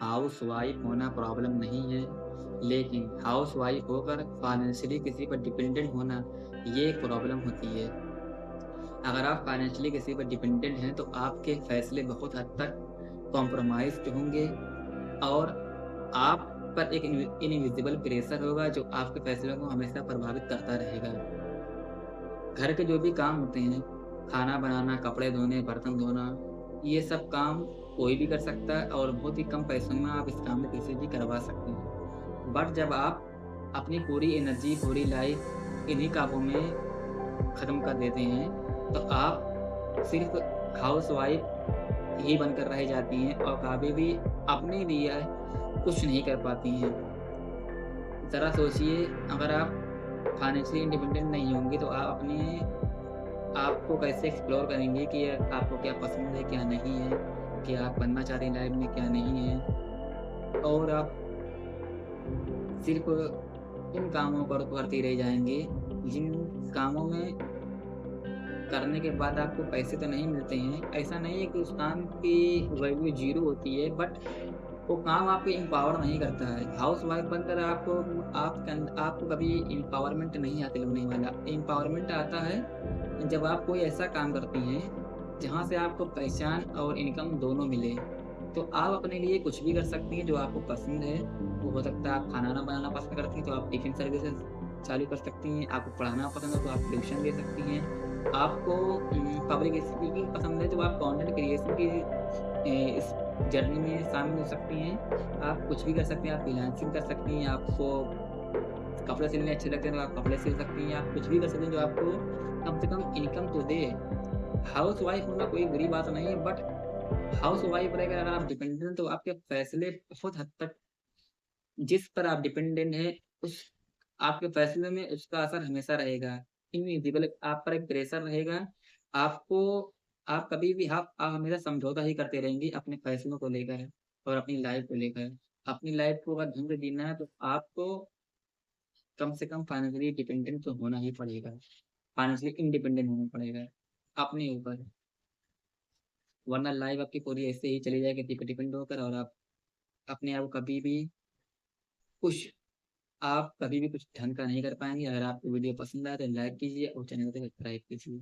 Housewife होना problem नहीं है, लेकिन हाउसवाइफ होकर फाइनेंशियली किसी पर डिपेंडेंट होना, ये एक प्रॉब्लम होती है। अगर आप फाइनेंशियली किसी पर डिपेंडेंट हैं, तो आपके फैसले बहुत हद तक कॉम्प्रोमाइज़्ड होंगे और आप पर एक इनविजिबल प्रेशर होगा, जो आपके फैसलों को हमेशा प्रभावित करता रहेगा। घर के जो भी काम होते हैं, खाना बनाना, कपड़े धोने, बर्तन धोना, ये सब काम कोई भी कर सकता है और बहुत ही कम पैसों में आप इस काम को किसी भी करवा सकते हैं। बट जब आप अपनी पूरी एनर्जी, पूरी लाइफ़ इन्हीं कामों में ख़त्म कर देते हैं, तो आप सिर्फ़ हाउसवाइफ़ ही बनकर रह जाती हैं और कभी भी अपने लिए कुछ नहीं कर पाती हैं। ज़रा सोचिए, अगर आप फाइनेंशियली इंडिपेंडेंट नहीं होंगी, तो आप अपने आप को कैसे एक्सप्लोर करेंगी कि आपको क्या पसंद है, क्या नहीं है, क्या आप बनना चाहते हैं लाइफ़ में, क्या नहीं है। और आप सिर्फ़ उन कामों पर करती रह जाएँगी, जिन कामों में करने के बाद आपको पैसे तो नहीं मिलते हैं। ऐसा नहीं है कि उस काम की वैल्यू ज़ीरो होती है, बट वो काम आपको एम्पावर नहीं करता है। हाउसवाइफ़ बनकर आपको कभी एम्पावरमेंट नहीं हासिल होने वाला। एम्पावरमेंट आता है जब आप कोई ऐसा काम करती हैं, जहाँ से आपको पहचान और इनकम दोनों मिले। तो आप अपने लिए कुछ भी कर सकती हैं जो आपको पसंद है। वो हो सकता है आप खाना बनाना पसंद करती हैं, तो आप टिफ़िन सर्विसेज़ चालू कर सकती हैं। आपको पढ़ाना पसंद है, तो आप ट्यूशन दे सकती हैं। आपको पब्लिक स्पीकिंग पसंद है, तो आप कंटेंट क्रिएशन की इस जर्नी में शामिल हो सकती हैं। आप कुछ भी कर सकती हैं, आप फ्रीलांसिंग कर सकती हैं, आपको कपड़े सिलने अच्छे लगते हैं, तो आप कपड़े सिल सकती हैं। आप कुछ भी कर सकती हैं जो आपको कम से कम इनकम तो दे। हाउसवाइफ़ होना कोई बुरी बात नहीं है, बट हाउसवाइफ़ रहकर अगर आप डिपेंडेंट हैं, तो आपके फैसले बहुत हद तक जिस पर आप डिपेंडेंट हैं, उस आपके फैसले में उसका असर हमेशा रहेगा। इनविजिबल आप पर एक प्रेशर रहेगा। आपको आप कभी भी आप हमेशा समझौता ही करते रहेंगी अपने फैसलों को लेकर और अपनी लाइफ़ को लेकर। अपनी लाइफ़ को अगर ढंग से जीना है, तो आपको कम से कम फाइनेंशियली डिपेंडेंट तो होना ही पड़ेगा। फाइनेंशियली इंडिपेंडेंट होना पड़ेगा अपने ऊपर। वरना लाइफ़ आपकी पूरी ऐसे ही चली जाएगी किसी पे डिपेंड होकर और आप अपने आप को कभी भी खुश आप कभी भी कुछ ढंग का नहीं कर पाएँगे। अगर आपको वीडियो पसंद आए तो लाइक कीजिए और चैनल को सब्सक्राइब कीजिए।